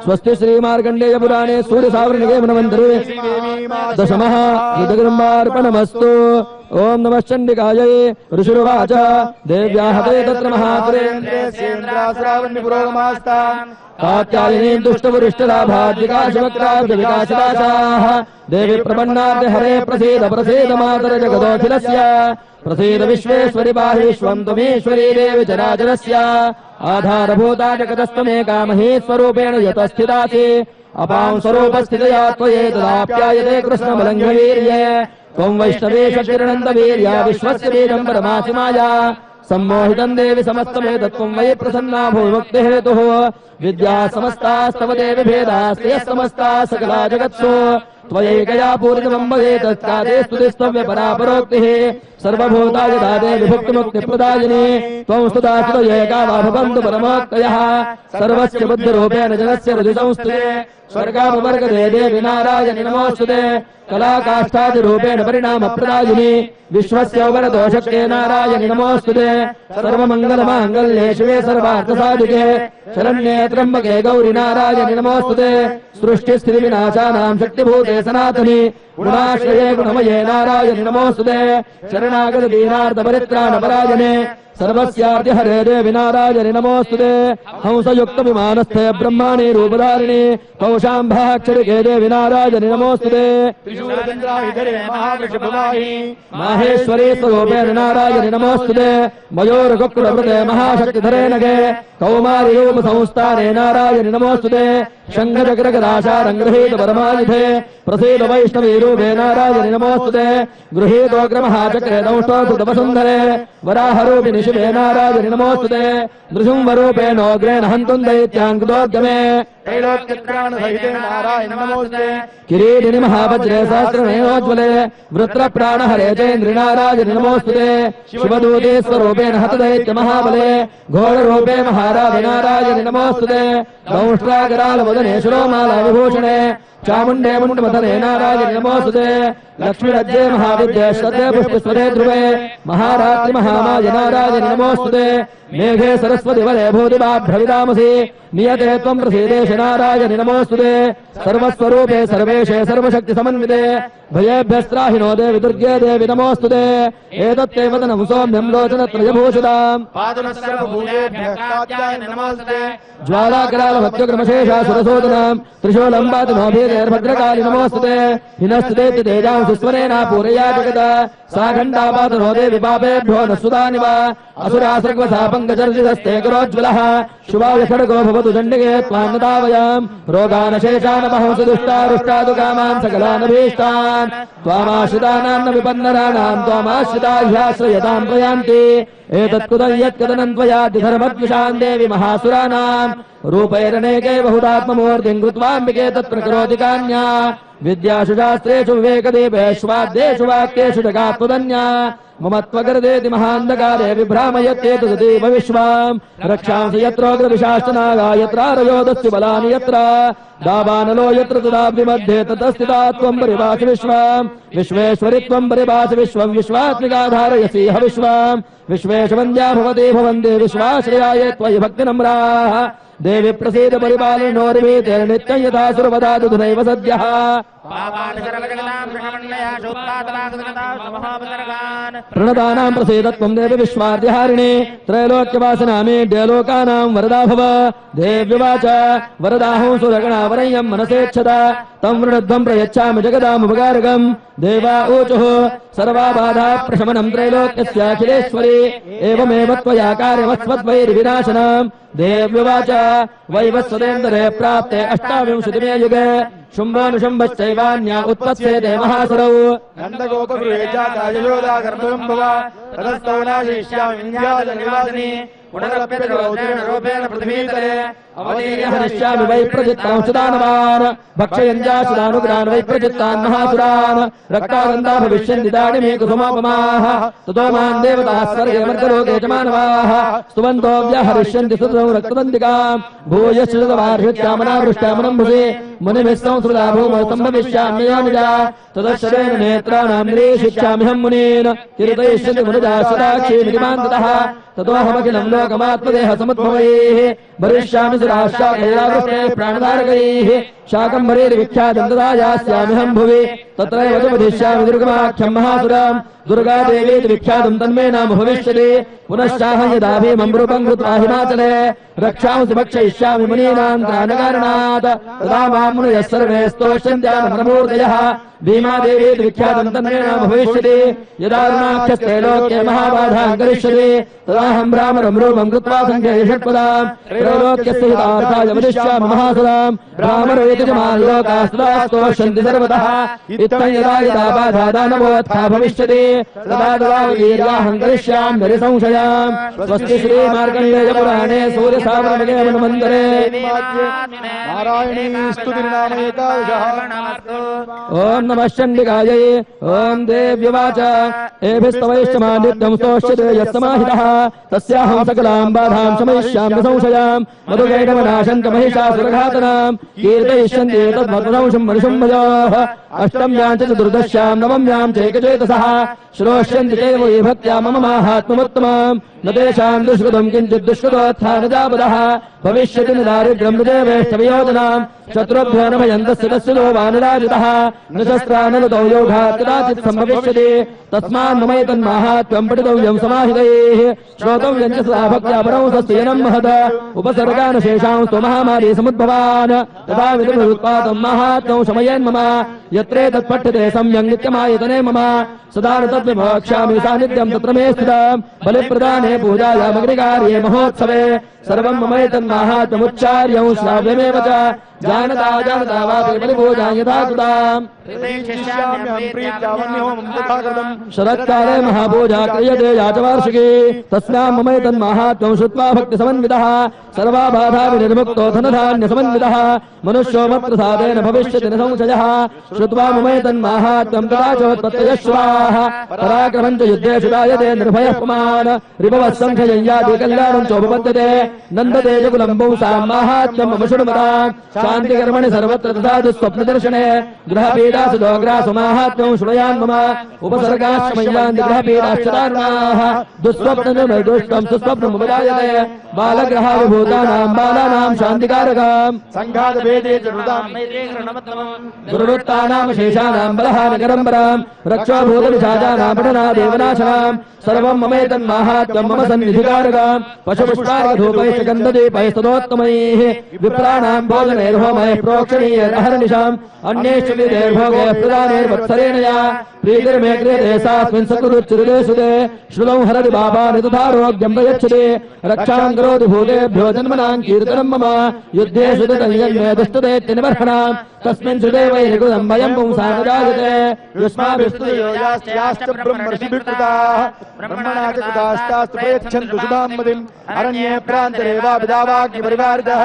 स्वस्ति श्रीमार्कण्डेय पुराणे सूर्यसावरणिके मनवन्तरे दशमः युद्धगृम्बार्पणमस्तु। ओम नमः चण्डिकायै। ऋषिरुवाच देव्याः ते तत्र महात्रेन्द्रेन्द्राश्रावण्यपुरोगमास्तान् कात्यायनीं दुष्टवरिष्ठलाभाद्विकाशवक्त्राब्धविकासिताशाः देवी प्रपन्नार्थ हरे प्रसीद प्रसीद मातर जगदोऽखिलस्य प्रसीद विश्वेश्वरि पाहि विश्वं त्वमीश्वरी देवी चराचरस्य आधारभूता जगतस्त्वमेका महेश्वरूपेण यतस्थितासि अपां स्वरूपस्थितया त्वयेतदाप्यायते कृष्णमलङ्घवीर्ये त्वं वैष्णवेश किरणन्तवीर्या विश्वस्य बीजं परमासि माया सम्मोहितं देवि समस्तमेतत्त्वं वै प्रसन्ना भूविमुक्तिहेतुः विद्या समस्तास्तव देवि भेदास्ते समस्ता सकला जगत्सु त्वयैकया पूर्णमम्बये तत्काते स्तुतिस्तव्य परापरोक्तिः सर्वभूताय दादे विभुक्तिमुक्तिप्रदायिनी त्वं स्तुता स्तुतयैका वा भवन्तु परमोक्तयः सर्वस्य बुद्धिरूपेण जनस्य हृदिसंस्तुते स्वर्गापवर्गदे देवि नारायणि नमोऽस्तुते कलाकाष्ठादिरूपेण परिणामप्रदायिनी विश्वस्य वरदोषक्ते नारायणि नमोऽस्तुते सर्वमङ्गलमाङ्गल्ये शिवे सर्वार्थसाधिके शरण्ये त्र्यम्बके गौरि नारायणि नमोऽस्तुते सृष्टिस्थितिविनाशानां शक्तिभूते सनातनि गुणाश्रये गुणमये नारायणि नमोऽस्तुते शरणागत दीनार्थ-परित्राणपरायणे सर्वस्यार्ति हरे देवि नारायणि नमोऽस्तुते हंसयुक्त विमानस्थे ब्रह्माणि रूपधारिणि कौशाम्भाक्षरिके देवि नारायणि नमोऽस्तुते माहेश्वरी स्वरूपेण नारायणि नमोऽस्तुते मयूरकुक्कुलवृते महाशक्तिधरे नगे कौमारी रूप संस्थाने नारायणि नमोऽस्तुते शङ्खचक्रगदाशारङ्गृहीत परमायुधे प्रसीद वैष्णवी रूपे नारायणि नमोऽस्तुते गृहीतोग्रमहाचक्रे दंष्टोऽसुतवसुन्धरे वराहरूपिणि शिवे नारायणि नमोऽस्तुते नृसिंहरूपेणोग्रेण हन्तुं दैत्याङ्कृतोद्गमे त्रैलोक्यत्राणसहिते नारायणि नमोऽस्तुते किरीटिनि महावज्रे सहस्रनयनोज्ज्वले वृत्रप्राणहरे चेन्द्रि नारायणि नमोऽस्तुते शिवदूते स्वरूपेण हतदैत्यमहाबले घोररूपे महाराज नारायणि नमोऽस्तुते दंष्ट्राकरालवदने शिरोमालाविभूषणे चामुण्डे मुण्डमथने नारायणि नमोऽस्तुते लक्ष्मीरज्ये महाविद्ये श्रद्धे पुष्पस्वरे ध्रुवे महारात्रि महामाय नारायणि नमोऽस्तुते मेघे सरस्वति वरे भूतिभाभ्रविदामसि नियते त्वं प्रसीदेश नारायणि नमोऽस्तुते सर्वस्वरूपे सर्वेशे सर्वशक्ति समन्विते भयेभ्यस्त्राहिनो देवि दुर्गे देवि नमोऽस्तुते एतत्ते वदनं सौम्यं लोचनत्रयभूषिताम् ज्वालाकरालभक्त्यक्रमशेषासुरसोदनाम् त्रिशूलम्बातनोभेदेर्भद्रकालि नमोऽस्तुते हिनस्तुते तेजां सुस्वरेणा पूरया जगता सा घण्टापातनो देवि पापेभ्यो न सुदानि वा असुरासर्गसापङ्कचर्जितस्ते करोज्ज्वलः शुभाय खड्गो भवतु दण्डिके त्वान्नदावयाम् रोगानशेषानमहंसु दुष्टारुष्टादुकामान् सकलानभीष्टान् त्वामाश्रितानां न विपन्नराणाम् त्वामाश्रिता ह्याश्रयतां प्रयान्ति एतत्कुतं यत्कदनं त्वयाद्यधर्मद्विषान् देवि महासुराणाम् रूपैरनेके बहुधात्ममूर्तिं कृत्वाम्बिके तत्प्रकरोति कान्या विद्यासु शास्त्रेषु विवेकदीपेष्वाद्येषु वाक्येषु जगात्मदन्या मम त्वगर्देति महान्धकारे विभ्रामयत्येतदेव विश्वाम् रक्षांसि यत्रोग्रविशास्तनागा यत्रारयोदस्यु बलानि यत्र दावानलो यत्र तदाब्धिमध्ये ततस्थिता त्वं परिभासि विश्वाम् विश्वेश्वरि त्वं परिभासि विश्वम् विश्वात्मिका धारयसि ह विश्वाम् विश्वेशवन्द्या भवते भवन्ते विश्वाश्रयाय त्वयि भक्तिनम्राः देवी प्रसीद परिपालनोर्वीते नित्यं यथा सुरवदातु धनैव सद्यः प्रणतानां प्रसीदत्वं देवी विश्वार्यहारिणे त्रैलोक्यवासनामे देलोकानां वरदा भव देव्युवाच वरदाहं सुरगणावरय्यं मनसेच्छदा तं वृणध्वं प्रयच्छामि जगदामुपकारकं देवा ऊचुः सर्वाबाधा प्रशमनं त्रैलोक्यस्याखिलेश्वरी एवमेव त्वया कार्यमस्मद्वैर्विनाशनम् देव्युवाच वैवस्वतेन्दरे प्राप्ते अष्टाविंशतिमे युगे शुम्भानुशुम्भश्चैवान्या उत्पत्स्येते महासरौ नन्दगोपगृहे जाता यशोदा गर्भसम्भव ततस्तौ नाशयिष्यामि विन्ध्याचलनिवासिनी रूपेण पृथ्वीतले अवतीर्य हरिष्यामि वै प्रचित्तां सुदानवान् भक्षयञ्जासुदानुग्रान् वै प्रचित्तान् महासुरान् रक्तागन्धा भविष्यन्ति दाडिमे कुसुमोपमाः ततो मान् देवताः स्वर्गे मर्गलोके च मानवाः स्तुवन्तो व्यहरिष्यन्ति सुतौ रक्तदन्तिकाम् भूयश्च वार्षित्यामनावृष्ट्यामनम्भुषे मुनिभिस्संस्कृता भूमौ भविष्याम्ययोनिजा तदश्रेण नेत्राणां निरीक्षिष्याम्यहं मुनीन् कीर्तयिष्यति मुनिजा सदाक्षीमितिमान्ततः ततोऽहमखिलं लोकमात्मदेह समुद्भवैः भरिष्यामि सुराशाकैरावृष्टैः प्राणधारकैः शाकम्भरीर्विख्यातं तदा यास्याम्यहं भुवि तत्रैव च वधिष्यामि दुर्गमाख्यं महासुराम् दुर्गादेवीति विख्यातं तन्मे नाम भविष्यति पुनश्चाहं यदा भीमं रूपं कृत्वा हिमाचले रक्षांसि भक्षयिष्यामि मुनीनां त्राणकारणात् तदा मां मुनयः सर्वे स्तोष्यन्त्यामूर्तयः भीमादेवीति विख्यातं तन्मे नाम भविष्यति यदा रुणाख्यस्ते लोके महाबाधां करिष्यति तदाहं भ्रामरं रूपं कृत्वा सङ्ख्ये षट्पदां त्रैलोक्यस्य हितार्थाय वदिष्यामि महासुरां भ्रामरेति च मां लोकाः सदा स्तोष्यन्ति सर्वतः इत्थं यदा यदा बाधा दानवोत्था भविष्यति तदा तदा वीर्याहं करिष्यामि नरिसंशयाम् स्वस्ति श्रीमार्कण्डेयपुराणे सूर्यसावरणे मन्वन्तरे नारायणी स्तुतिर्नाम एकादशः। ॐ नमः चण्डिकायै ॐ देव्युवाच एभिस्तवैश्चमा नित्यं स्तोष्यते यत्समाहितः तस्याहं सकलां बाधां शमयिष्यामि संशयाम् मधुकैटवनाशं च महिषासुरघातनां कीर्तयिष्यन्ति तद्मधुरंशं मनुषुम्भयोः अष्टम्यां च चतुर्दश्यां नवम्यां चैकचेतसः श्रोष्यन्ति चैव ये भक्त्या मम माहात्म्यमुत्तमम् न तेषां दुष्कृतं किञ्चित् दुष्कृतोत्थानजापदः भविष्यति न दारिद्र्यं न देवेष्टवियोजनाम् शत्रुभ्यो न भयन्तस्य तस्य लोभानुराजितः न शस्त्रानलतौ योगात् कदाचित् सम्भविष्यति तस्मान्ममैतन्माहात्म्यं पठितव्यं समाहितैः श्रोतव्यं च सदा भक्त्या परंसस्तेनं महद उपसर्गान् शेषां स्वमहामारी समुद्भवान् तदा विदुरुत्पातं माहात्म्यं शमयेन् मम यत्रेतत् पठ्यते सम्यक् नित्यमायतने मम सदा न तद्विमोक्ष्यामि सान्निध्यं तत्र मे स्थितम् बलिप्रदाने पूजायामग्निकार्ये महोत्सवे सर्वं ममैतन्माहात्म्यमुच्चार्यं श्राव्यमेव च जानता जानता वापि बलिपूजां यथा कृताम् शरत्काले महापूजा क्रियते या च वार्षिकी तस्यां ममैतन्माहात्म्यं श्रुत्वा भक्तिसमन्वितः सर्वा बाधा विनिर्मुक्तो धनधान्यसमन्वितः मनुष्यो मत्प्रसादेन भविष्यति न संशयः श्रुत्वा ममैतन्माहात्म्यं तदा चोत्पत्तयः श्वाः पराक्रमं च युद्धेषु जायते निर्भयः पुमान् रिभवः संशयं याति कल्याणं चोपपद्यते नन्दते च कुलं पुंसां माहात्म्यं मम शृणुमताम् शान्तिकर्मणि सर्वत्र तथा दुःस्वप्नदर्शने ग्रहपीडासु दोग्रासु माहात्म्यं शृणुयान् मम उपसर्गाश्रमय्यान्ति ग्रहपीडाश्च दारुणाः दुःस्वप्ननिर्दुष्टं सुस्वप्नमुपजायते बालग्रहाविभूतानां बालानां शान्तिकारकाम् सङ्घातभेदे च दुर्वृत्तानां शेषानां बलहानिकरम्बरां रक्षो भूतविषाजानां पठनादेवनाशनां सर्वं ममैतन्माहात्म्यं मम सन्निधिकारकाम् पशुपुष्पार्घधूपैश्च गन्धदीपैस्तदोत्तमैः विप्राणां भोजनैर्होमैः प्रोक्षणीयैरहर्निशाम् अन्यैश्च विधैर्भोगैः प्रदानैर्वत्सरेण या प्रीतिर्मे क्रियते सास्मिन् सकुरुच्चिरुदेषु ते श्रुतौ हरति पापानि तथारोग्यं प्रयच्छति रक्षां करोति भूतेभ्यो जन्मनां कीर्तनं मम युद्धेषु तयन्मे दुष्टदैत्यनिबर्हणाम् तस्मिन् श्रुते वैरिकृतं भयं पुंसा न जायते युष्माभिस्तुयोयास्त्याश्च ब्रह्मर्षिभिः ब्रह्मणा च कृतास्तास्तु प्रयच्छन्तु सुधां मदिम् अरण्ये प्रान्तरे वा विदावाग्निपरिवारितः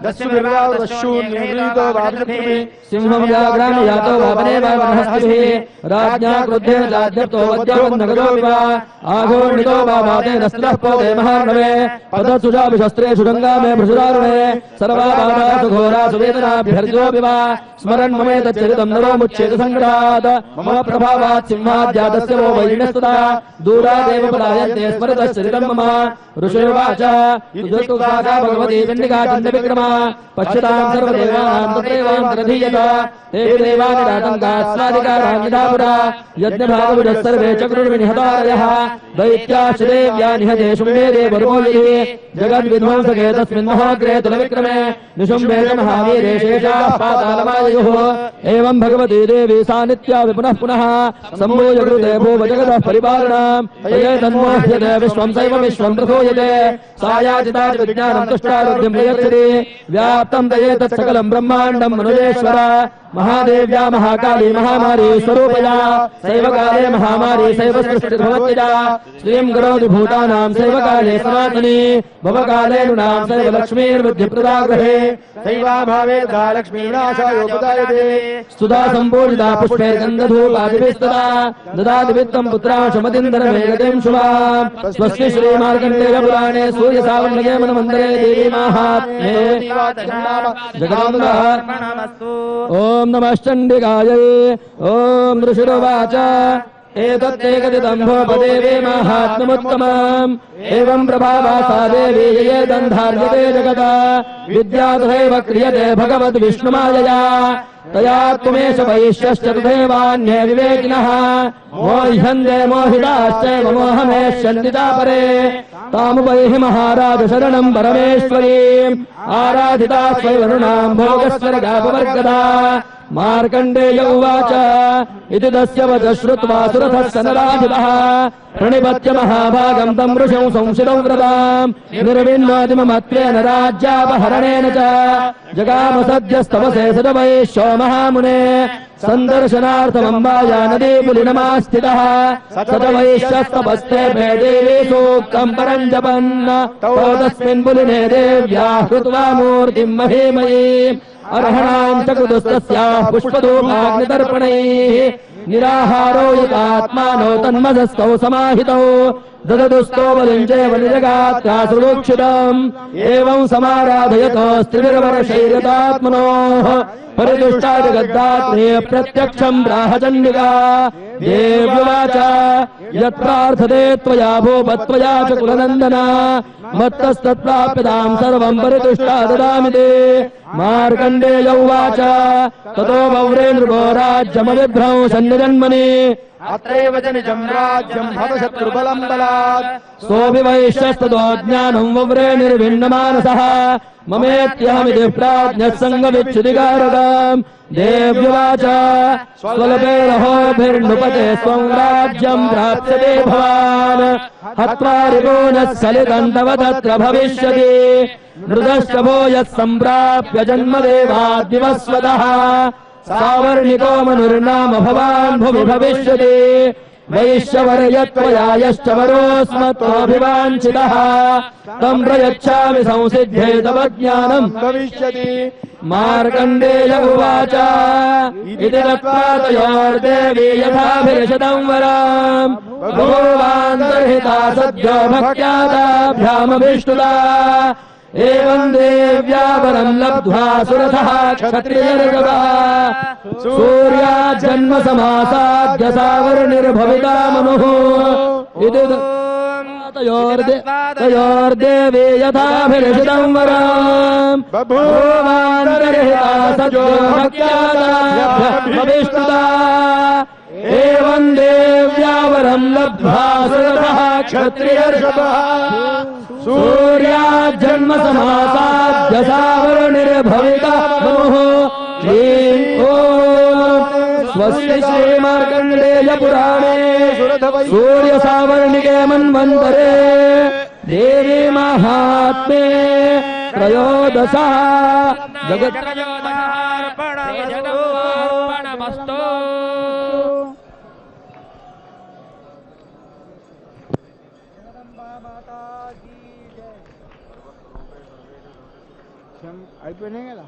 दस्युभिर्वावृतशून्येन्द्रितो वाभिः सिंहं व्याघ्रामि यातो वावने वा वनहस्तिभिः राज्ञा क्रुद्धेन चाद्यप्तो वद्यावन्नगरोऽपि वा आघोर्णितो वा वातेन स्थितः पोते महार्णवे पदसुषाभिशस्त्रेषु रङ्गामे भृशुरारुणे सर्वा बाधासु घोरासु वेदनाभ्यर्जोऽपि वा स्मरन् ममेतच्चरितं नरो मुच्येत सङ्कटात् मम प्रभावात् सिंहाद्यातस्य वो वैरिणस्तदा दूरादेव पलायन्ते स्मरतश्चरितं मम ऋषिर्वाच युद्धुत्वासा भगवती पिण्डिका चण्डविक्रमा पश्यतां सर्वदेवानां तत्रैवान्तरधीयत ते देवानि रातङ्गास्वादिकारां यथा पुरा यज्ञभागविदः सर्वे चक्रुर्विनिहतारयः दैत्याश्च देव्या निहते शुम्भे देवरुमोलिः जगद्विध्वंसके तस्मिन् महाग्रे तुलविक्रमे निशुम्भे च महावीरे शेषाः पातालमाययुः एवं भगवती देवी सा नित्या विपुनः पुनः सम्भूय कृते भूव जगतः परिपालनां तये तन्मोह्यते विश्वं सैव विश्वं प्रथूयते सा याचिता च विज्ञानं तुष्टारुद्धिं प्रयच्छति व्याप्तं तये तत्सकलं ब्रह्माण्डं मनुजेश्वर महादेव्या महाकाली महामारी स्वरूपया सैवकाले महामारी सैव सृष्टिर्भवत्यजा श्रीं करोति भूतानां सैवकाले सनातनी भवकाले नृणां सैव लक्ष्मीर्बुद्धिप्रदा गृहे सैवाभावे तथा लक्ष्मीर्विनाशायोपदायते स्तुता सम्पूजिता पुष्पैर्गन्धधूपादिभिस्तदा ददाति वित्तं पुत्राशमतिन्दरमेगतिं शुभां स्वस्ति श्रीमार्कण्डेयपुराणे सूर्यसावर्णगे मनमन्दरे देवी माहात्म्ये जगदम्बा ॐ नमः चण्डिकायै ॐ ऋषिरुवाच एतत्तेकदिदम्भोपदेवे माहात्म्यमुत्तमम् एवं प्रभावा सा देवी ये दन्धार्यते जगता विद्या तथैव क्रियते भगवद्विष्णुमायया तया त्वमेष वैश्यश्च तथैवान्ये विवेकिनः मोह्यन्ते मोहिताश्चैव मोहमेष्यन्ति चापरे तामुपैहि महाराज शरणम् परमेश्वरीम् आराधिता स्वैवरुणाम् भोगस्वर्गापवर्गदा मार्कण्डेय उवाच इति तस्य वच श्रुत्वा सुरथः सनराजितः प्रणिपत्य महाभागम् तम् ऋषौ संशितौ व्रताम् निर्विण्णादिमत्वेन राज्यापहरणेन च जगाम सद्यस्तवसे सदवैश्यो महामुने सन्दर्शनार्थमम्बाया नदी पुलिनमास्थितः सदवैश्यस्तपस्ते देवी सूक्तम् परम् जपन् तस्मिन् पुलिने देव्याः कृत्वा मूर्तिम् महीमयीम् अर्हणाम् च कृतस्तस्याः पुष्पधूपाग्निदर्पणैः निराहारो यतात्मानो तन्मदस्तौ समाहितौ दददुस्तो बलिम् चैव निजगात्रासुरोक्षितम् एवम् समाराधयतोऽस्त्रिभिर्वर्षैर्यतात्मनोः परिदुष्टा जगद्धात्रे प्रत्यक्षम् प्राहचण्डिका देव्युवाच यत्प्रार्थते त्वया भूपत्वया च कुलनन्दना मत्तस्तत्प्राप्यताम् सर्वम् परितुष्टा ददामि ते मार्कण्डेय उवाच ततो वव्रे नृपो राज्यमविभ्रंशन्निजन्मनि अत्रैव च निजम् राज्यम् हतशत्रुबलम् बलात् सोऽपि वैश्यस्ततो ज्ञानम् वव्रे निर्भिन्नमानसः ममेत्यहमिति प्राज्ञः सङ्गविच्छुतिकारकम् देव्युवाच स्वल्पेरहोभिर्नृपते स्वम् राज्यम् प्राप्स्यते भवान् हत्वा रिपूनः सलितम् तव तत्र भविष्यति नृतश्च भो यः सम्प्राप्य जन्मदेवाद्विवस्वतः सावर्णिको मनुर्नाम भवान् भुवि भविष्यति वैश्यवर्यत्वया यश्च वरोऽस्मत्वाभिवाञ्छितः तम् प्रयच्छामि संसिद्धे तव ज्ञानम् भविष्यति मार्कण्डेय उवाच इति दत्त्वा तयोर्देवी यथाभिर्शतम् वराम् भगवान्तर्हिता सद्यो भक्त्यादाभ्यामभिष्टुता एवम् देव्या वरम् लब्ध्वा सुरथः क्षत्रियर्गवः सूर्याजन्म समासाद्य सावर्णिर्भविता मनुः इति तयोर्देवी यथाभिर्षितम् वराम् बभूवान्तर्हिता सद्यो भक्त्यादाभ्यामभिष्टुता एवम् देव्या वरम् लब्ध्वा सुरथः क्षत्रियर्षभः सूर्याजन्म समासाद्य सावर्णिर्भविता मनुः स्वस्ति श्रीमार्कण्डेय पुराणे सूर्यसावर्णिके मन्वन्तरे देवी माहात्म्ये त्रयोदशः जगत्प्रयोदशार्पणमस्तु అయిపోయినాయి కదా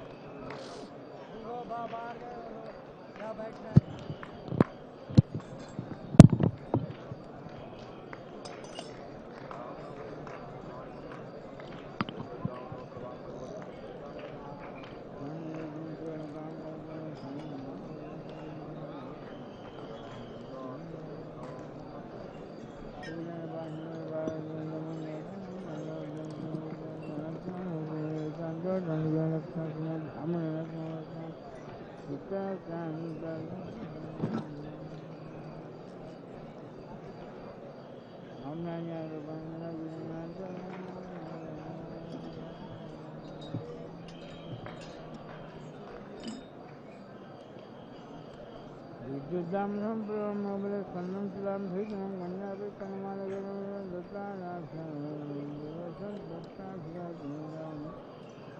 विद्युद्दाम्रं प्रमोबले कन्नं तुलां भीतं कन्यापि कन्मालगरं दत्तानाथं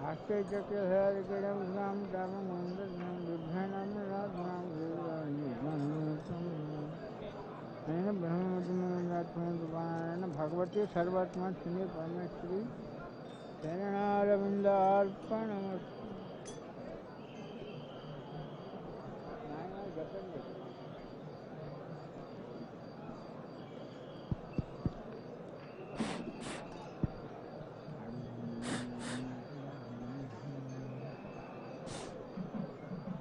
आश्चर्यचक्रधारिकडं राम राममन्दनं बिभ्राणां भगवती सर्वात्मा श्री परमेश्वरी शरणारविंदार्पण।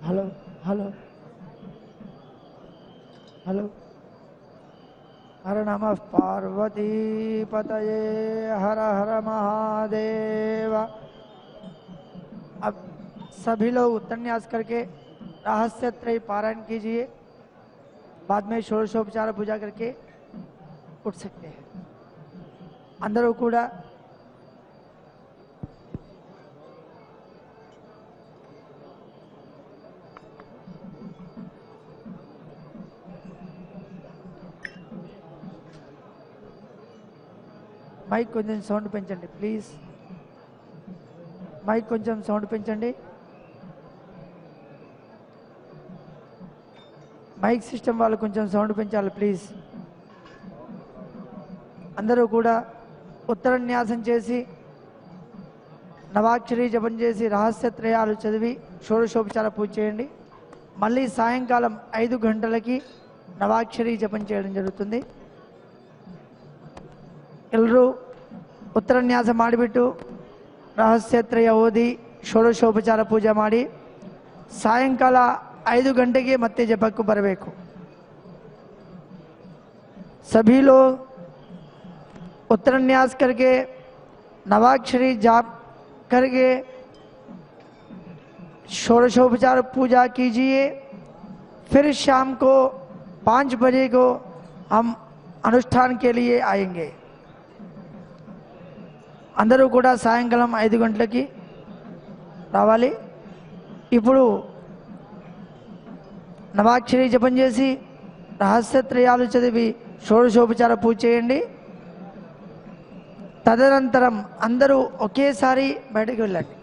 Hello hello hello. हर नमः पार्वती पतये हर हर महादेव। अब सभी लोग उत्तरन्यास करके रहस्य त्रय पारायण कीजिए। बाद में षोडशोपचार पूजा करके उठ सकते हैं। अंदर कूड़ा మైక్ కొంచెం సౌండ్ పెంచండి ప్లీజ్. మైక్ కొంచెం సౌండ్ పెంచండి. మైక్ సిస్టమ్ వాళ్ళు కొంచెం సౌండ్ పెంచాలి ప్లీజ్. అందరూ కూడా ఉత్తరన్యాసం చేసి నవాక్షరి జపం చేసి రహస్యత్రయాలు చదివి షోడశోపచార పూజ చేయండి. మళ్ళీ సాయంకాలం 5 గంటలకి నవాక్షరి జపం చేయడం జరుగుతుంది. ಎಲ್ಲರೂ ಉತ್ತರನ್ಯಾಸ ಮಾಡಿಬಿಟ್ಟು ರಹಸ್ಯತ್ರಯ ಓದಿ ಷೋಡಶೋಪಚಾರ ಪೂಜೆ ಮಾಡಿ ಸಾಯಂಕಾಲ 5 ಗಂಟೆಗೆ ಮತ್ತೆ ಜಪಕ್ಕೂ ಬರಬೇಕು. सभी लोग उत्तरन्यास करके नवाक्षरी जाप करके षोडशोपचार पूजा कीजिए. फिर शाम को 5 बजे को हम अनुष्ठान के लिए आएंगे. అందరూ కూడా సాయంకాలం 5 గంటలకి రావాలి. ఇప్పుడు నవాక్షరి జపం చేసి రహస్యత్రయాలు చదివి షోడశోపచార పూజ చేయండి. తదనంతరం అందరూ ఒకేసారి బయటకు వెళ్ళండి.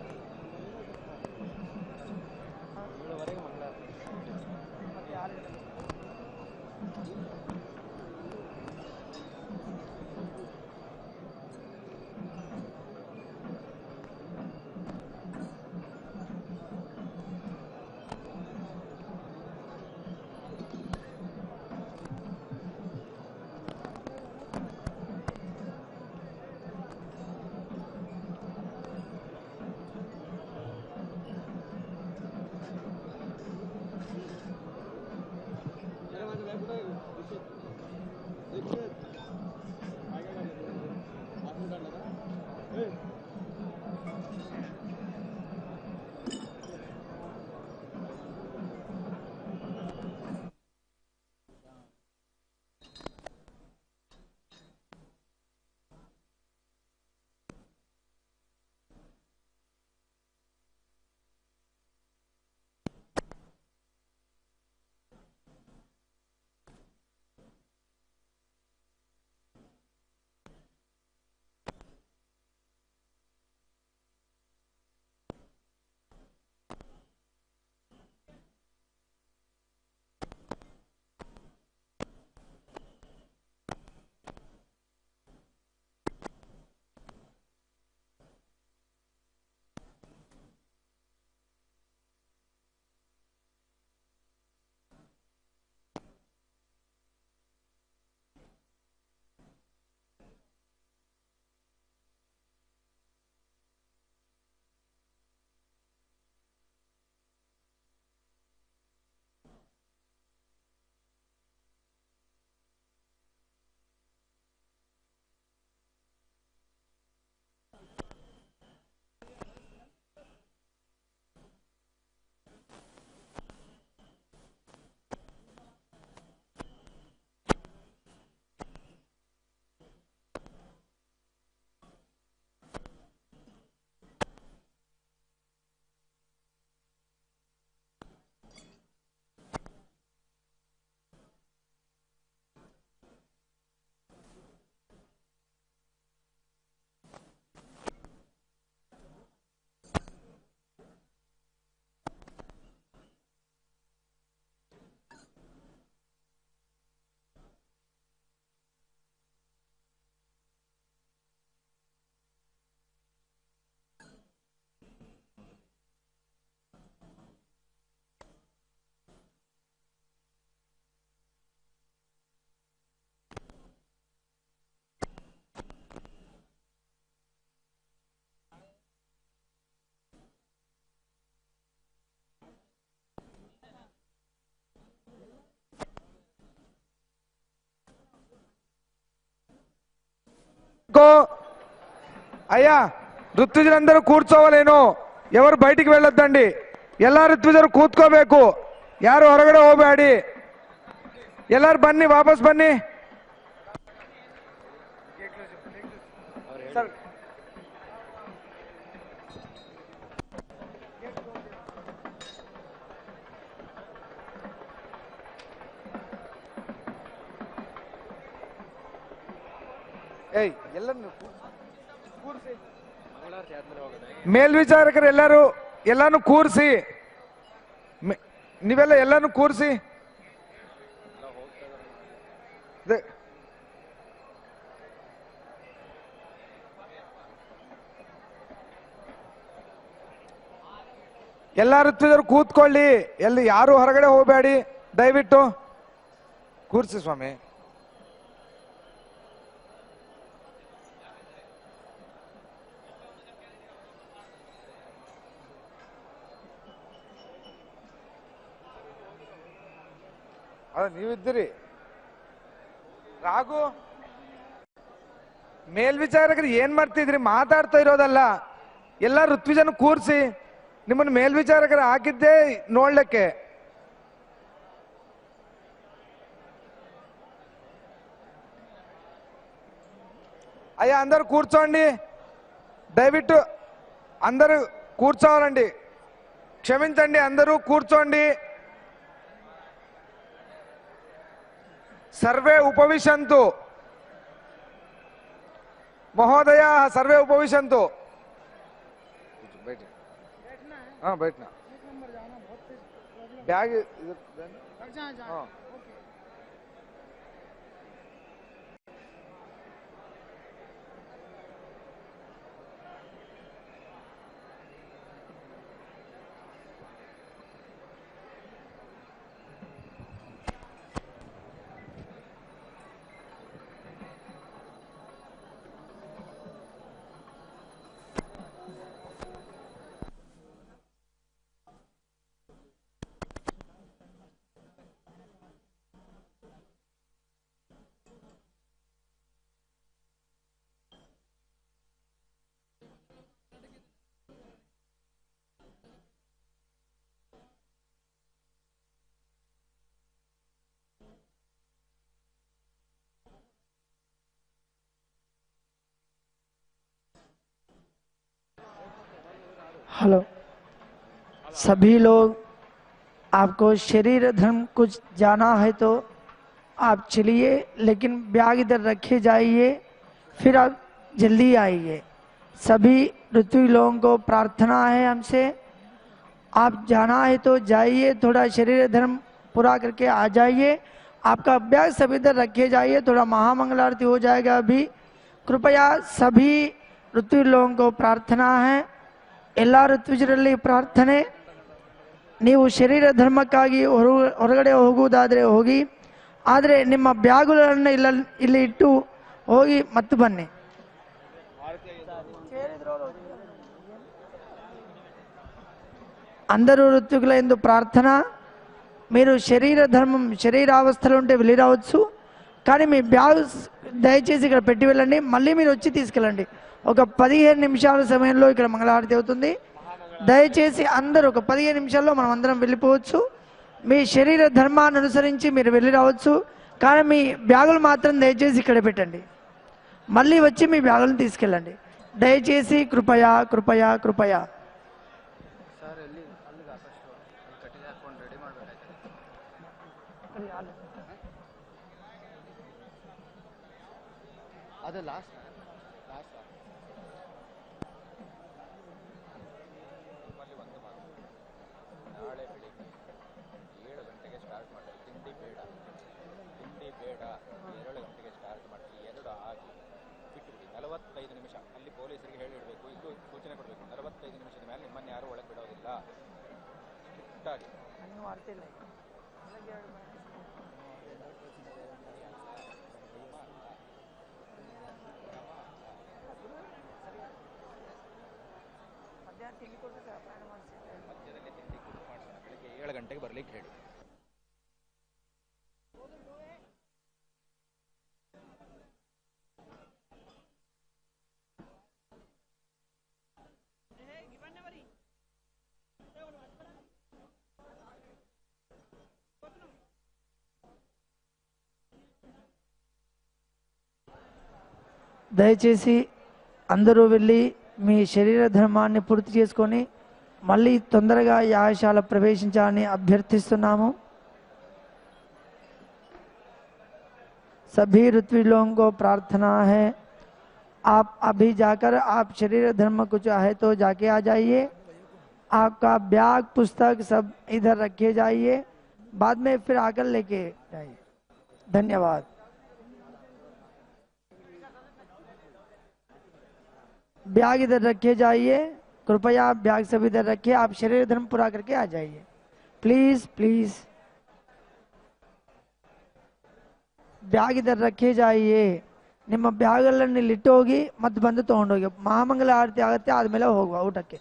అయ్యా ఋత్విజులందరూ కూర్చోవలేను, ఎవరు బయటికి వెళ్ళొద్దండి, ಎಲ್ಲ ಋತ್ವಿಜರು ಕೂತ್ಕೋಬೇಕು, ಯಾರು ಹೊರಗಡೆ ಹೋಗಬೇಡಿ, ಎಲ್ಲರೂ ಬನ್ನಿ, ವಾಪಸ್ ಬನ್ನಿ. ಸರ್ ಏಯ್ ಎಲ್ಲರೂ ಕೂರಿಸಿ, ಮೇಲ್ವಿಚಾರಕರು ಎಲ್ಲಾನು ಕೂರಿಸಿ, ನೀವೆಲ್ಲ ಎಲ್ಲಾನು ಕೂರಿಸಿ. ಎಲ್ಲ ಋತ್ವಿಜರು ಕೂತ್ಕೊಳ್ಳಿ, ಎಲ್ಲಿ ಯಾರು ಹೊರಗಡೆ ಹೋಗಬೇಡಿ, ದಯವಿಟ್ಟು ಕೂರಿಸಿ ಸ್ವಾಮಿ. ನೀವಿದ್ದೀರಿ ರಾಘು, ಮೇಲ್ವಿಚಾರಕರು ಏನ್ ಮಾಡ್ತಿದ್ರಿ, ಮಾತಾಡ್ತಾ ಇರೋದಲ್ಲ, ಎಲ್ಲ ಋತ್ವಿಜನ ಕೂರಿಸಿ, ನಿಮ್ಮನ್ನು ಮೇಲ್ವಿಚಾರಕರು ಹಾಕಿದ್ದೇ ನೋಡ್ಲಿಕ್ಕೆ. అయ్యా అందరు కూర్చోండి, దయవిట్టు అందరూ కూర్చోవాలండి, క్షమించండి, అందరూ కూర్చోండి. सर्वे उपविशन्तु महोदय, सर्वे उपविशन्तु. हाँ बैठना, बैग हाँ. हेलो सभी लोग, आपको शरीर धर्म कुछ जाना है तो आप चलिए, लेकिन बैग इधर रखे जाइए, फिर आप जल्दी आइए. सभी ऋतु लोगों को प्रार्थना है हमसे, आप जाना है तो जाइए, थोड़ा शरीर धर्म पूरा करके आ जाइए. आपका बैग सब इधर रखे जाइए, थोड़ा महामंगल आरती हो जाएगा अभी. कृपया सभी ऋतु लोगों को प्रार्थना है, ಎಲ್ಲ ಋತ್ವಿಜರಲ್ಲಿ ಪ್ರಾರ್ಥನೆ, ನೀವು ಶರೀರ ಧರ್ಮಕ್ಕಾಗಿ ಹೊರಗಡೆ ಹೋಗುವುದಾದರೆ ಹೋಗಿ, ಆದರೆ ನಿಮ್ಮ ಬ್ಯಾಗುಗಳನ್ನು ಇಲ್ಲಿ ಇಟ್ಟು ಹೋಗಿ ಮತ್ತು ಬನ್ನಿ. అందరూ ఋత్వికుల యందు ప్రార్థన, మీరు శరీర ధర్మం శరీరావస్థలో ఉంటే వెళ్ళి రావచ్చు, కానీ మీ బ్యాగ్ దయచేసి ఇక్కడ పెట్టి వెళ్ళండి, మళ్ళీ మీరు వచ్చి తీసుకెళ్ళండి. ఒక 15 నిమిషాల సమయంలో ఇక్కడ మంగళహారతి అవుతుంది. దయచేసి అందరూ ఒక 15 నిమిషాల్లో మనం అందరం వెళ్ళిపోవచ్చు. మీ శరీర ధర్మాన్ని అనుసరించి మీరు వెళ్ళి రావచ్చు, కానీ మీ బ్యాగులు మాత్రం దయచేసి ఇక్కడ పెట్టండి, మళ్ళీ వచ్చి మీ బ్యాగులను తీసుకెళ్ళండి. దయచేసి కృపయా కృపయా కృపయా. ಅದೇ ಲಾಸ್ಟ್ ನಾಳೆ ಬೆಳಿಗ್ಗೆ 7 ಗಂಟೆಗೆ ಸ್ಟಾರ್ಟ್ ಮಾಡಿ, ತಿಂಡಿ ಬೇಡ 7 ಗಂಟೆಗೆ ಸ್ಟಾರ್ಟ್ ಮಾಡಿ, 2 ಆಗಿ ಬಿಟ್ಟುಬಿಡಿ. 45 ನಿಮಿಷ ಅಲ್ಲಿ ಪೊಲೀಸರಿಗೆ ಹೇಳಿಡಬೇಕು, ಇದು ಸೂಚನೆ ಕೊಡಬೇಕು, 45 ನಿಮಿಷದ ಮೇಲೆ ನಿಮ್ಮನ್ನು ಯಾರು ಒಳಗೆ ಬಿಡೋದಿಲ್ಲ. ಸ್ಟ್ರಿಕ್ಟಾಗಿ ಮಧ್ಯದಲ್ಲಿ ತಿಂಡಿ ಕೊಟ್ಟು ಮಾಡಿಸೋಣ. ಬೆಳಗ್ಗೆ 7 ಗಂಟೆಗೆ ಬರಲಿಕ್ಕೆ ಹೇಳಿ. దయచేసి అందరూ వెళ్ళి మీ శరీర ధర్మాన్ని పూర్తి చేసుకొని మళ్ళీ తొందరగా యాగశాల ప్రవేశించాలని అభ్యర్థిస్తున్నాము। सभी ऋत्विज लोगों को प्रार्थना है, आप अभी जाकर आप शरीर धर्म कुछ है तो जाके आ जाइए। आपका बैग पुस्तक सब इधर रखे जाइए, बाद में फिर आकर लेके जाइए। धन्यवाद। बैग इधर रखे जाइए, कृपया बैग सब इधर रखिए। आप शरीर धर्म पूरा करके आ जाइए, प्लीज प्लीज। ಬ್ಯಾಗ್ ಇದರ ರಖೆ ಜಾಯಿಯೇ। ನಿಮ್ಮ ಬ್ಯಾಗಲ್ಲಿ ಇಟ್ಟೋಗಿ ಮತ್ತೆ ಬಂದು ತಗೊಂಡೋಗಿ ಮಹಾಮಂಗಲ ಆರತಿ ಆಗುತ್ತೆ, ಆದ್ಮೇಲೆ ಹೋಗುವ ಊಟಕ್ಕೆ।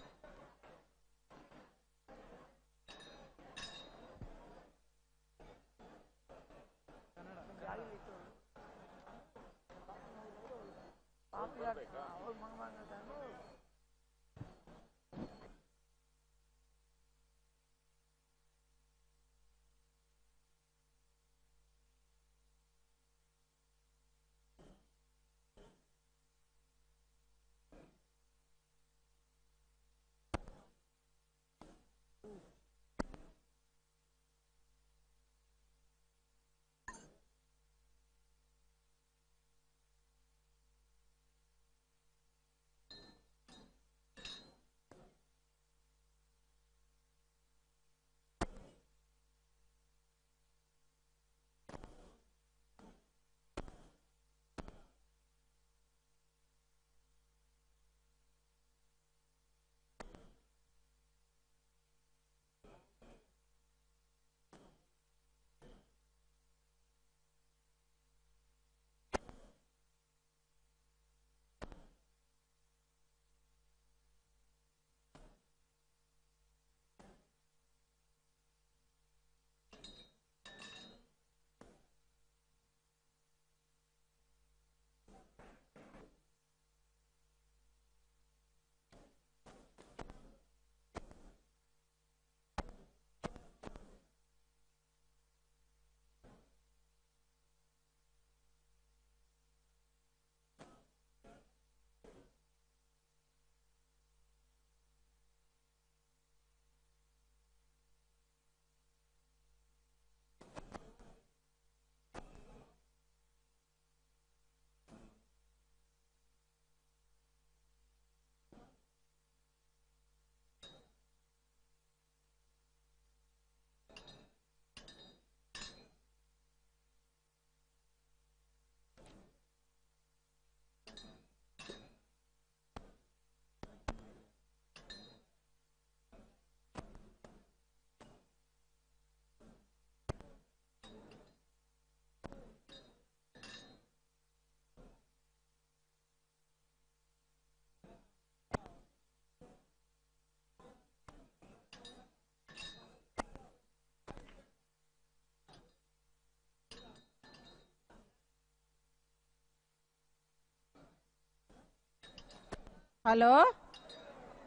Hello,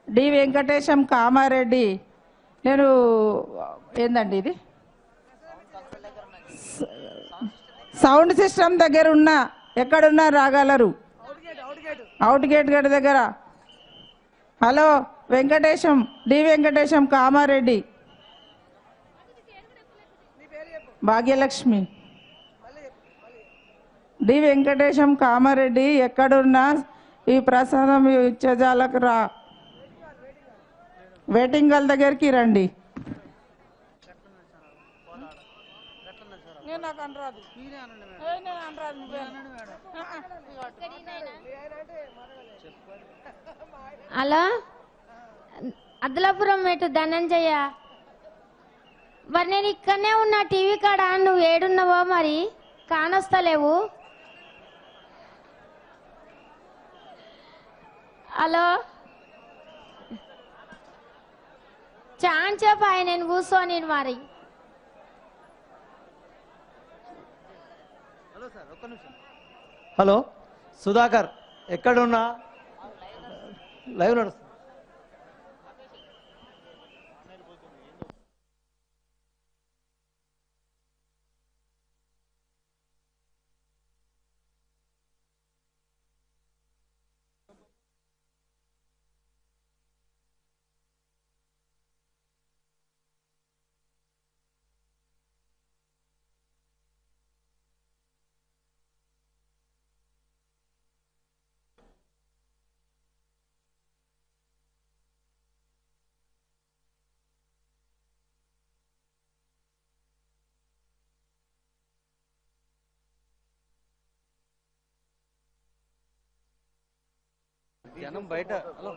D Venkatesham Kamareddy. నేను ఏందండి ఇది సౌండ్ సిస్టమ్ దగ్గర ఉన్నా, ఎక్కడున్నా రాగలరు? అవుట్ గేట్ గడి దగ్గర। Hello, Venkatesham, D Venkatesham Kamareddy, Bhagyalakshmi. D Venkatesham Kamareddy, ఎక్కడున్నా ఈ ప్రసాదం ఇచ్చేజాలకు రా, వెయిటింగ్ హాల్ దగ్గరికి రండి। హలో, అదలాపురం ఎటు ధనంజయ? మరి నేను ఇక్కడనే ఉన్నా టీవీ కాడ, నువ్వు ఏడున్నావో మరి కానొస్తలేవు। హలో, చాంచేపాయ నేను కూర్చొని మరి। హలో సుధాకర్, ఎక్కడున్నా? లైవ్ నడుస్తుంది। జనం బయట హలో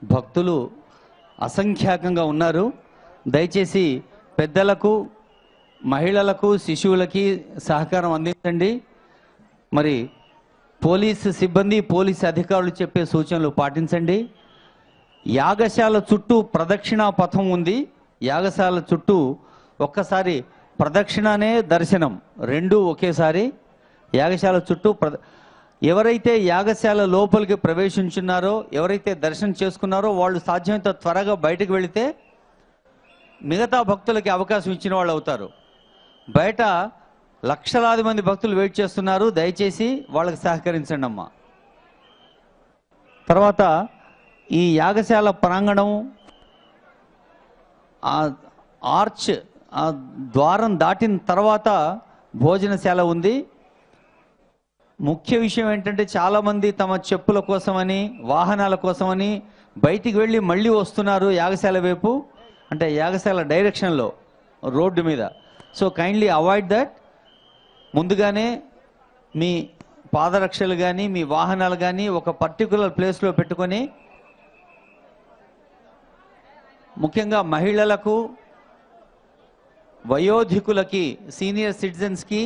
భక్తులు అసంఖ్యాకంగా ఉన్నారు. దయచేసి పెద్దలకు, మహిళలకు, శిశువులకి సహకారం అందించండి. మరి పోలీసు సిబ్బంది, పోలీసు అధికారులు చెప్పే సూచనలు పాటించండి. యాగశాల చుట్టూ ప్రదక్షిణా పథం ఉంది. యాగశాల చుట్టూ ఒక్కసారి ప్రదక్షిణనే దర్శనం రెండూ ఒకేసారి. యాగశాల చుట్టూ ఎవరైతే యాగశాల లోపలికి ప్రవేశించున్నారో, ఎవరైతే దర్శనం చేసుకున్నారో వాళ్ళు సాధ్యమైనంత త్వరగా బయటకు వెళితే మిగతా భక్తులకి అవకాశం ఇచ్చిన వాళ్ళు అవుతారు. బయట లక్షలాది మంది భక్తులు వెయిట్ చేస్తున్నారు. దయచేసి వాళ్ళకి సహకరించండి అమ్మా. తర్వాత ఈ యాగశాల ప్రాంగణం ఆర్చ్ ద్వారం దాటిన తర్వాత భోజనశాల ఉంది. ముఖ్య విషయం ఏంటంటే చాలామంది తమ చెప్పుల కోసమని, వాహనాల కోసమని బయటికి వెళ్ళి మళ్ళీ వస్తున్నారు యాగశాల వైపు, అంటే యాగశాల డైరెక్షన్లో రోడ్డు మీద. So kindly avoid that. ముందుగానే మీ పాదరక్షలు కానీ, మీ వాహనాలు కానీ ఒక పర్టికులర్ ప్లేస్లో పెట్టుకొని, ముఖ్యంగా మహిళలకు, వయోధికులకి, సీనియర్ సిటిజన్స్కి,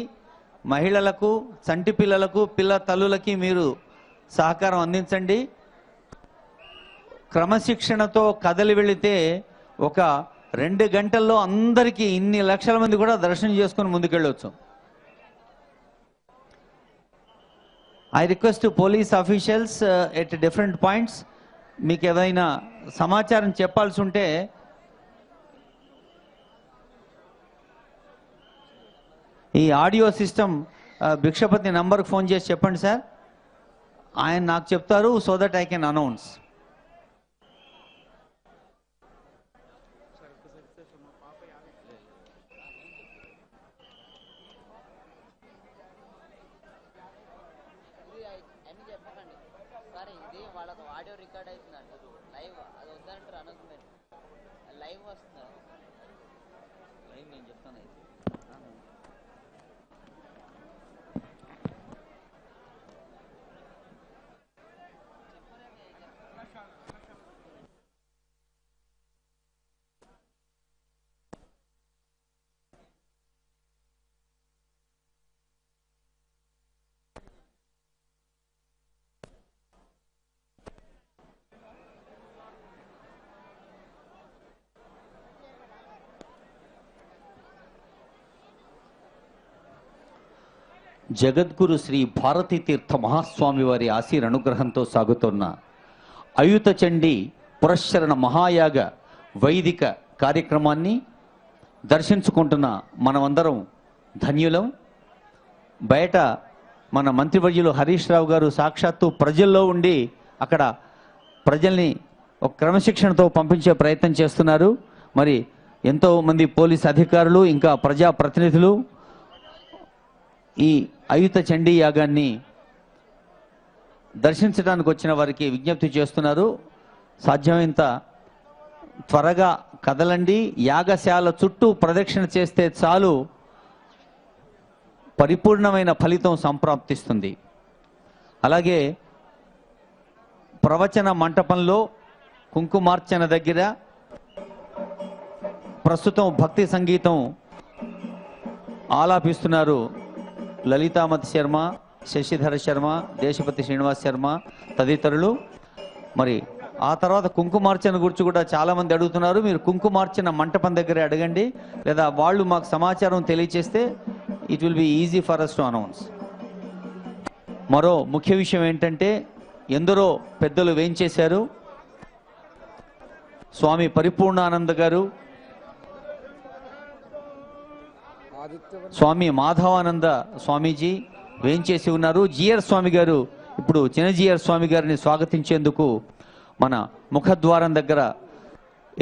మహిళలకు, చంటి పిల్లలకు, పిల్ల తల్లులకి మీరు సహకారం అందించండి. క్రమశిక్షణతో కదలి వెళితే ఒక 2 గంటల్లో అందరికీ ఇన్ని లక్షల మంది కూడా దర్శనం చేసుకొని ముందుకెళ్ళవచ్చు. I request police officials at different points, మీకు ఏదైనా సమాచారం చెప్పాల్సి ఉంటే ఈ ఆడియో సిస్టమ్ భిక్షపతి నంబర్కి ఫోన్ చేసి చెప్పండి సార్, ఆయన నాకు చెప్తారు, so that I can announce. Jagadguru Sri Bharati Tirtha Mahaswami వారి ఆశీర్ అనుగ్రహంతో సాగుతున్న అయుత చండీ పురశ్చరణ మహాయాగ వైదిక కార్యక్రమాన్ని దర్శించుకుంటున్న మనమందరం ధన్యులం. బయట మన మంత్రివర్యులు హరీష్ రావు గారు సాక్షాత్తు ప్రజల్లో ఉండి అక్కడ ప్రజల్ని ఒక క్రమశిక్షణతో పంపించే ప్రయత్నం చేస్తున్నారు. మరి ఎంతోమంది పోలీస్ అధికారులు, ఇంకా ప్రజాప్రతినిధులు ఈ అయుత చండీ యాగాన్ని దర్శించడానికి వచ్చిన వారికి విజ్ఞప్తి చేస్తున్నారు, సాధ్యమైనంత త్వరగా కదలండి. యాగశాల చుట్టూ ప్రదక్షిణ చేస్తే చాలు, పరిపూర్ణమైన ఫలితం సంప్రాప్తిస్తుంది. అలాగే ప్రవచన మంటపంలో కుంకుమార్చన దగ్గర ప్రస్తుతం భక్తి సంగీతం ఆలాపిస్తున్నారు లలితామతి శర్మ, శశిధర శర్మ, దేశపతి శ్రీనివాస్ శర్మ తదితరులు. మరి ఆ తర్వాత కుంకుమార్చన గురించి కూడా చాలామంది అడుగుతున్నారు. మీరు కుంకుమార్చన మంటపం దగ్గరే అడగండి, లేదా వాళ్ళు మాకు సమాచారం తెలియచేస్తే it will be easy for us to announce. మరో ముఖ్య విషయం ఏంటంటే ఎందరో పెద్దలు వేంచేశారు. స్వామి పరిపూర్ణానంద గారు, స్వామి మాధవానంద స్వామీజీ వేంచేసి ఉన్నారు. జిఆర్ స్వామి గారు ఇప్పుడు చిన్నజీఆర్ స్వామి గారిని స్వాగతించేందుకు మన ముఖద్వారం దగ్గర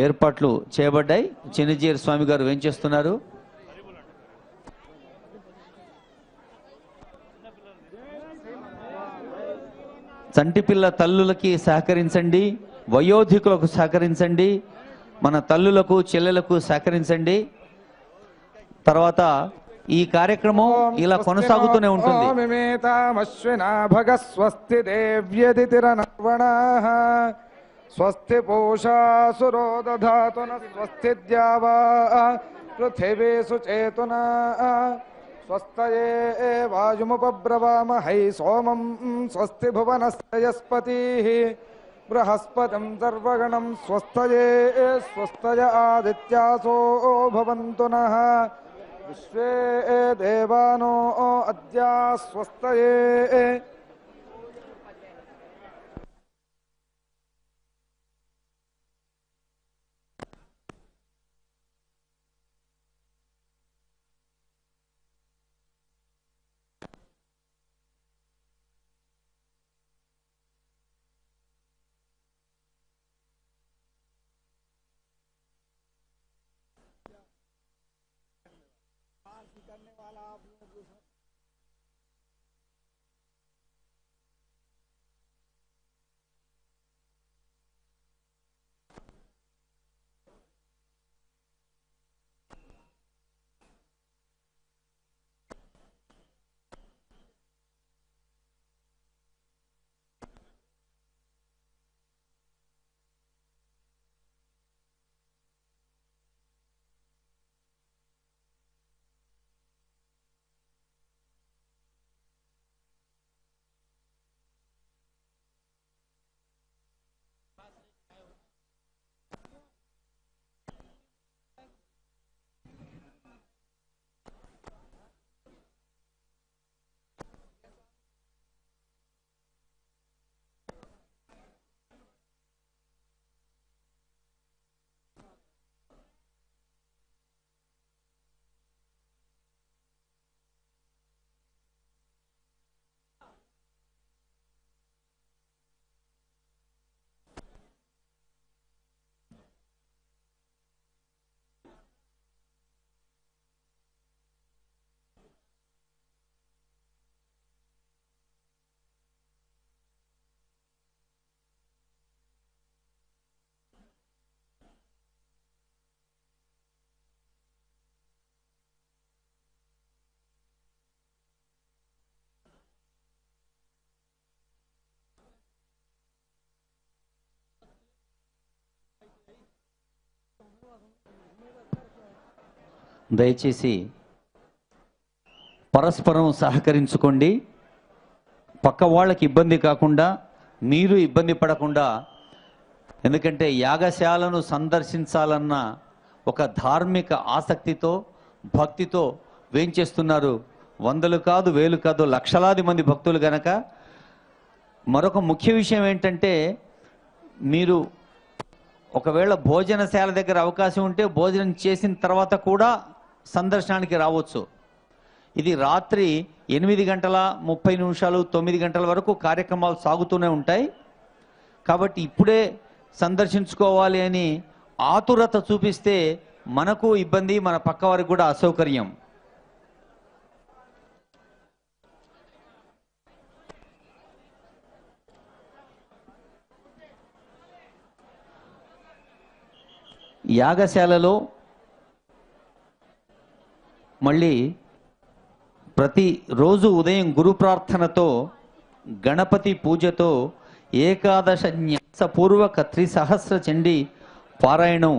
ఏర్పాట్లు చేయబడ్డాయి. చిన్నజీఆర్ స్వామి గారు వేంచేస్తున్నారు. చంటిపిల్ల తల్లులకి సహకరించండి, వయోధికులకు సహకరించండి. మన తల్లులకు చెల్లెలకు సహకరించండి. తర్వాత ఈ కార్యక్రమం ఇలా కొనసాగుతూనే ఉంటుంది. స్వస్తి దేవ్యదితిరనర్వణః స్వస్తి పూషాసురో దధాతున స్వస్తి ద్యావా పృథివీసు చేతునా స్వస్తయే వాయుముపబ్రవామహై సోమం స్వస్తి భువనస్తయస్పతిః బృహస్పతిం సర్వగణం స్వస్తయే స్వస్తయ ఆదిత్యాసో భవంతు నః విశ్వే దేవానో అద్యా స్వస్తయే. దయచేసి పరస్పరం సహకరించుకోండి. పక్క వాళ్ళకి ఇబ్బంది కాకుండా మీరు ఇబ్బంది పడకుండా. ఎందుకంటే యాగశాలను సందర్శించాలన్న ఒక ధార్మిక ఆసక్తితో భక్తితో వేంచేస్తున్నారు. వందలు కాదు, వేలు కాదు, లక్షలాది మంది భక్తులు గనక. మరొక ముఖ్య విషయం ఏంటంటే, మీరు ఒకవేళ భోజనశాల దగ్గర అవకాశం ఉంటే భోజనం చేసిన తర్వాత కూడా సందర్శనానికి రావచ్చు. ఇది రాత్రి 8:30 9 గంటల వరకు కార్యక్రమాలు సాగుతూనే ఉంటాయి. కాబట్టి ఇప్పుడే సందర్శించుకోవాలి అని ఆతురత చూపిస్తే మనకు ఇబ్బంది, మన పక్క వారికి కూడా అసౌకర్యం. యాగశాలలో మళ్ళీ ప్రతిరోజు ఉదయం గురు ప్రార్థనతో, గణపతి పూజతో, ఏకాదశ న్యాసపూర్వక 3 సహస్ర చండీ పారాయణం